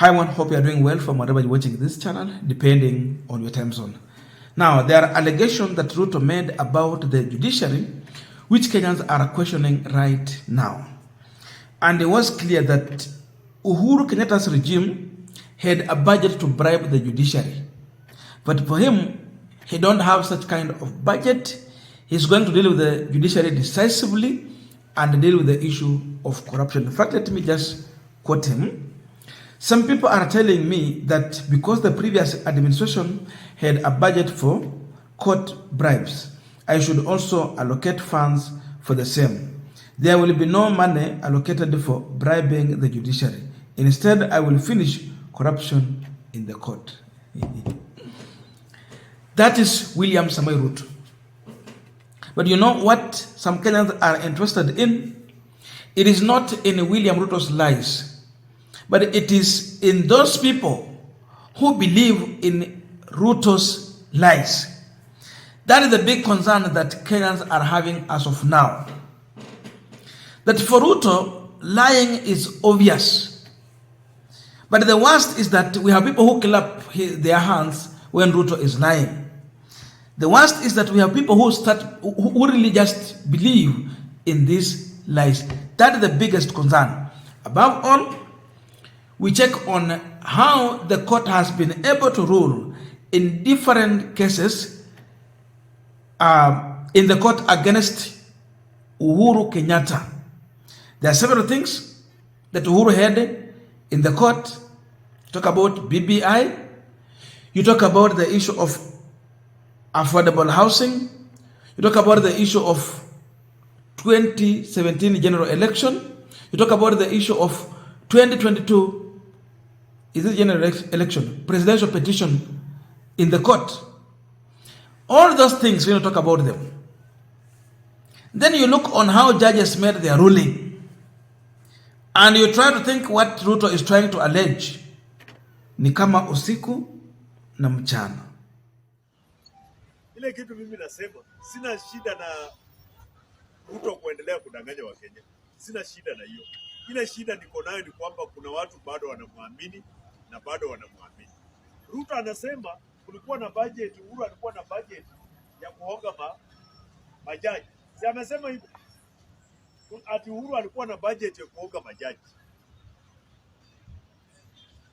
Hi everyone, hope you are doing well from wherever you're watching this channel, depending on your time zone. Now, there are allegations that Ruto made about the judiciary, which Kenyans are questioning right now. And it was clear that Uhuru Kenyatta's regime had a budget to bribe the judiciary. But for him, he don't have such kind of budget. He's going to deal with the judiciary decisively and deal with the issue of corruption. In fact, let me just quote him. Some people are telling me that because the previous administration had a budget for court bribes, I should also allocate funds for the same. There will be no money allocated for bribing the judiciary. Instead, I will finish corruption in the court. That is William Samoei Ruto. But you know what some Kenyans are interested in? It is not in William Ruto's lies, but it is in those people who believe in Ruto's lies. That is the big concern that Kenyans are having as of now. That for Ruto, lying is obvious. But the worst is that we have people who clap their hands when Ruto is lying. The worst is that we have people who really just believe in these lies. That is the biggest concern. Above all, we check on how the court has been able to rule in different cases in the court against Uhuru Kenyatta. There are several things that Uhuru had in the court. You talk about BBI. You talk about the issue of affordable housing. You talk about the issue of 2017 general election. You talk about the issue of 2022 is it general election, presidential petition in the court. All those things, when you talk about them. Then you look on how judges made their ruling. And you try to think what Ruto is trying to allege. Ni kama usiku na mchana. Ile kitu mimi nasema, sina shida na Ruto kuendelea kudanganya Wakenya. Sina shida na hiyo. Ile shida niko nayo ni kwamba kuna watu bado wanamwamini na bado wanamwamini. Ruto anasema kulikuwa na budget, Uhuru alikuwa na budget ya kuhonga majaji. Si amesema hivyo? Ati Uhuru alikuwa na budget ya kuhonga majaji.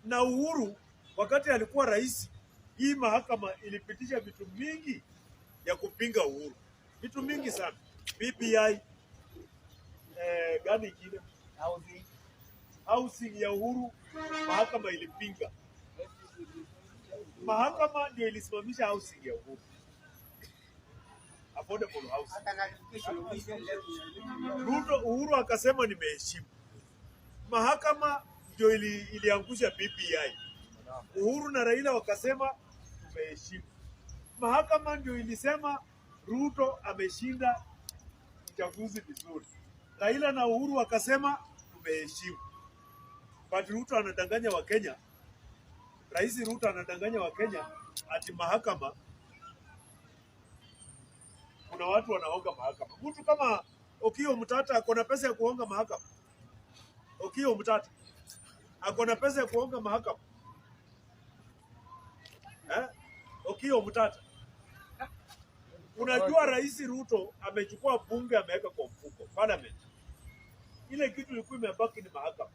Na Uhuru wakati alikuwa rais, hii mahakama ilipitisha vitu mingi ya kupinga Uhuru. Vitu mingi sana. BBI, gani kile? Housing ya Uhuru, mahakama ilipinga. Mahakama ndio ilisimamisha housing ya Uhuru. Affordable housing. Uhuru akasema nimeheshimu. Mahakama ndio iliangusha BBI. Uhuru na Raila wakasema tumeheshimu. Mahakama ndio ilisema Ruto ameshinda uchaguzi vizuri. Raila na Uhuru wakasema tumeheshimu. But Ruto anadanganya Wakenya. Rais Ruto anadanganya Wakenya ati mahakama kuna watu wanaonga mahakama. Mtu kama Okiya Omtata akona pesa ya kuonga mahakama. Okiya Omtata akona pesa ya kuonga mahakama. Okiya Omtata. Unajua Rais Ruto amechukua bunge ameweka kwa mfuko, parliament. Ile kitu ilikuwa imebaki ni mahakama.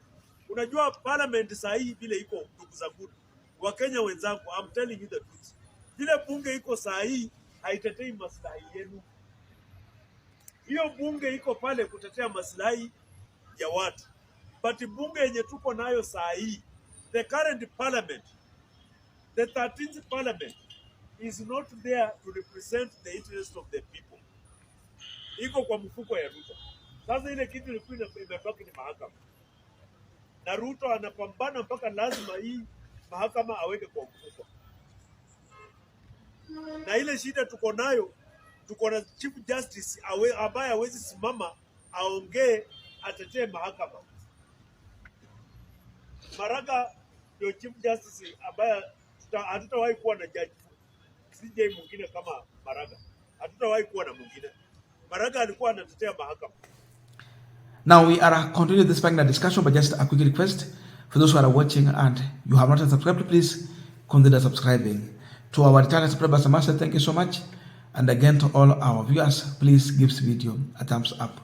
Unajua parliament saa hii vile iko, ndugu zangu, Wakenya wenzangu, I'm telling you the truth. Vile bunge iko saa hii haitetei maslahi yenu. Hiyo bunge iko pale kutetea maslahi ya watu. But bunge yenye tuko nayo saa hii, the current parliament, the 13th parliament, is not there to represent the interest of the people. Iko kwa mfuko ya Ruto. Sasa ile kitu ilikuwa imebaki ni mahakama. Na Ruto anapambana mpaka lazima hii mahakama aweke kwa mfuko. Na ile shida tuko nayo, tuko na Chief Justice ambaye hawezi simama aongee atetee mahakama. Maraga ndio Chief Justice ambaye hatutawahi kuwa na judge. CJ mwingine kama Maraga. Hatutawahi kuwa na mwingine. Maraga alikuwa anatetea mahakama. Now we are continuing this panel discussion, but just a quick request. For those who are watching and you have not subscribed, please consider subscribing. To our channel subscribers, I must say thank you so much. And again, to all our viewers, please give this video a thumbs up.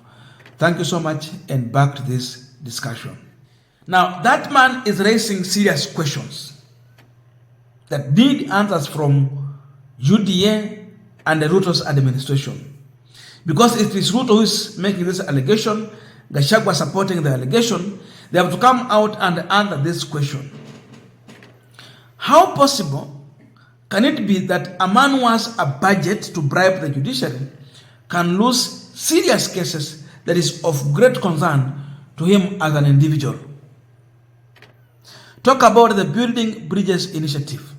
Thank you so much, and back to this discussion. Now, that man is raising serious questions that need answers from UDA and the Ruto's administration. Because it is Ruto who is making this allegation, Gachagua supporting the allegation, they have to come out and answer this question. How possible can it be that a man who has a budget to bribe the judiciary can lose serious cases that is of great concern to him as an individual? Talk about the Building Bridges initiative.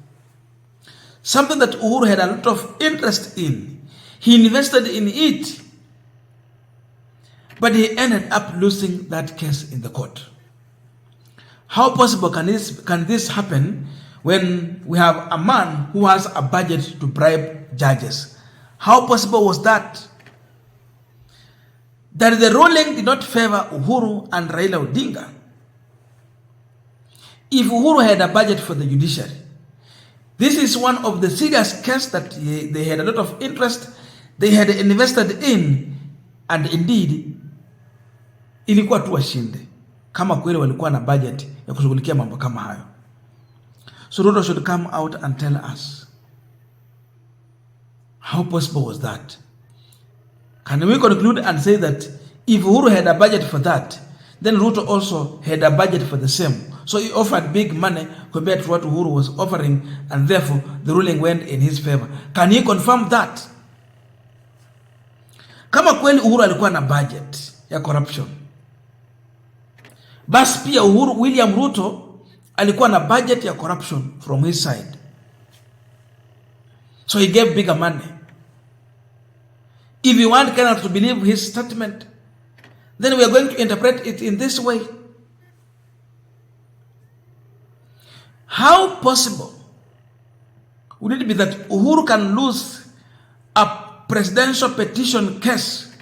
Something that Uhuru had a lot of interest in. He invested in it, but he ended up losing that case in the court. How possible can this happen when we have a man who has a budget to bribe judges? How possible was that? That the ruling did not favor Uhuru and Raila Odinga. If Uhuru had a budget for the judiciary, this is one of the serious cases that they had a lot of interest, they had invested in, and indeed, ilikuwa tu washinde kama kweli walikuwa na budget ya kushughulikia mambo kama hayo. So Ruto should come out and tell us, how possible was that? Can we conclude and say that if Uhuru had a budget for that, then Ruto also had a budget for the same? So he offered big money compared to what Uhuru was offering, and therefore the ruling went in his favor. Can he confirm that? Kama kweli Uhuru alikuwa na budget ya corruption, basi pia William Ruto alikuwa na budget ya corruption from his side. So he gave bigger money. If you want Kenya to believe his statement, then we are going to interpret it in this way. How possible would it be that Uhuru can lose a presidential petition case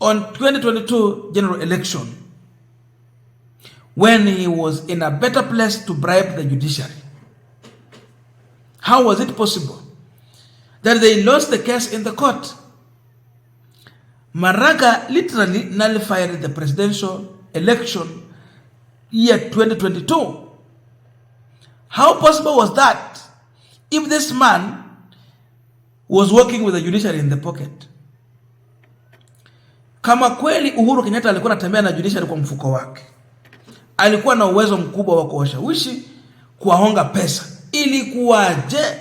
on 2022 general election when he was in a better place to bribe the judiciary? How was it possible that they lost the case in the court? Maraga literally nullified the presidential election year 2022. How possible was that if this man was working with the judiciary in the pocket? Kama kweli Uhuru Kenyatta alikuwa anatembea na judiciary kwa mfuko wake, alikuwa na uwezo mkubwa wa kuwashawishi kuwahonga pesa, ilikuwaje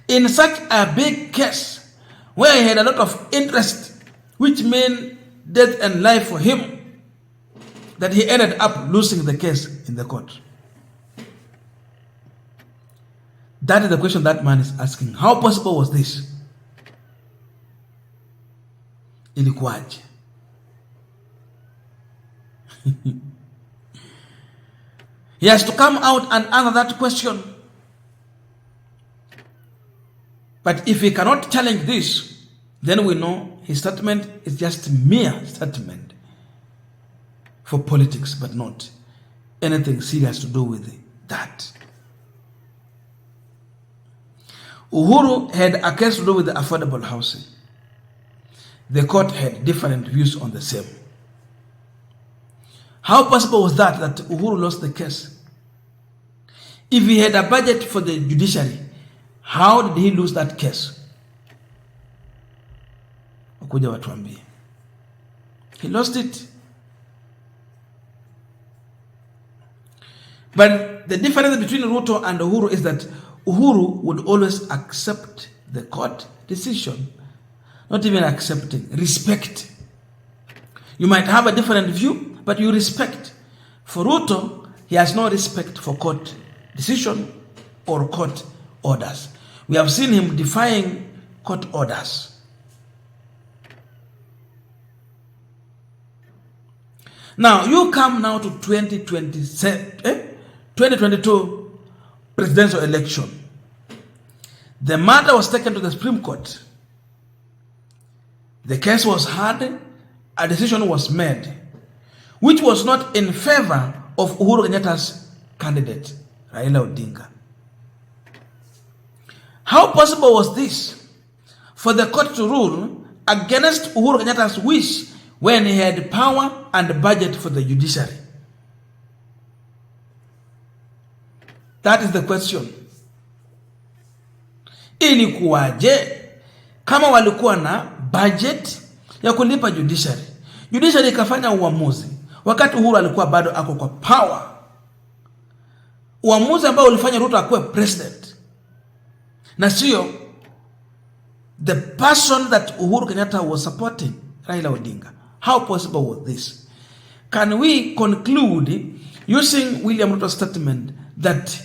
in such a big case where he had a lot of interest which meant death and life for him, that he ended up losing the case in the court? That is the question that man is asking. How possible was this? Ilikuwaje? He has to come out and answer that question. But if he cannot challenge this, then we know his statement is just mere statement for politics, but not anything serious to do with that. Uhuru had a case to do with the affordable housing. The court had different views on the same. How possible was that Uhuru lost the case? If he had a budget for the judiciary, how did he lose that case? Wakuja watuambie. He lost it. But the difference between Ruto and Uhuru is that Uhuru would always accept the court decision. Not even accepting, respect. You might have a different view, but you respect. For Ruto, he has no respect for court decision or court orders. We have seen him defying court orders. Now, you come now to 2022 presidential election. The matter was taken to the Supreme Court. The case was heard, a decision was made, which was not in favor of Uhuru Kenyatta's candidate, Raila Odinga. How possible was this for the court to rule against Uhuru Kenyatta's wish when he had power and budget for the judiciary? That is the question. Ilikuwaje kama walikuwa na budget ya kulipa judiciary? Judiciary ikafanya uamuzi wakati Uhuru alikuwa bado ako kwa power. Uamuzi ambao ulifanya Ruto akuwe president. Na sio the person that Uhuru Kenyatta was supporting, Raila Odinga. How possible was this? Can we conclude using William Ruto's statement that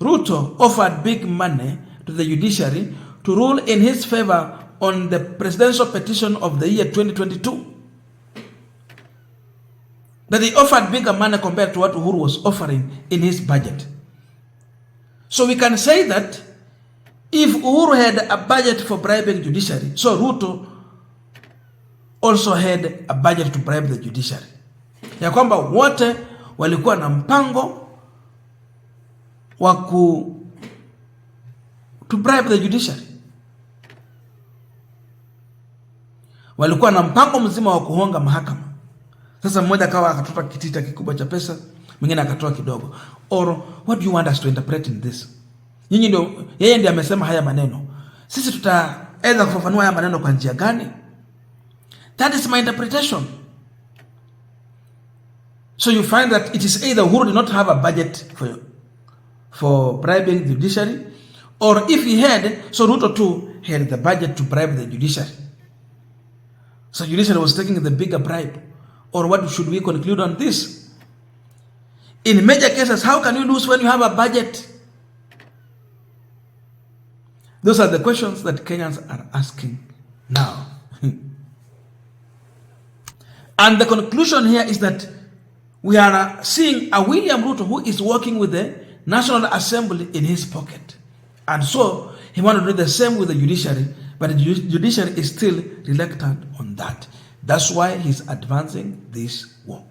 Ruto offered big money to the judiciary to rule in his favor on the presidential petition of the year 2022? That he offered bigger money compared to what Uhuru was offering in his budget. So we can say that if Uhuru had a budget for bribing judiciary, so Ruto also had a budget to bribe the judiciary. Ya kwamba wote walikuwa na mpango wa to bribe the judiciary. Walikuwa na mpango mzima wa kuhonga mahakama. Sasa mmoja akawa akatoa kitita kikubwa cha pesa, mwingine akatoa kidogo. Or what do you want us to interpret in this? Nyinyi ndio, yeye ndiye amesema haya maneno. Sisi tutaweza kufafanua haya maneno kwa njia gani? That is my interpretation. So you find that it is either Uhuru did not have a budget for bribing the judiciary, or if he had, so Ruto too had the budget to bribe the judiciary. So judiciary was taking the bigger bribe. Or what should we conclude on this? In major cases, how can you lose when you have a budget? Those are the questions that Kenyans are asking now. And the conclusion here is that we are seeing a William Ruto who is working with the National Assembly in his pocket. And so he wants to do the same with the judiciary, but the judiciary is still reluctant on that. That's why he's advancing this work.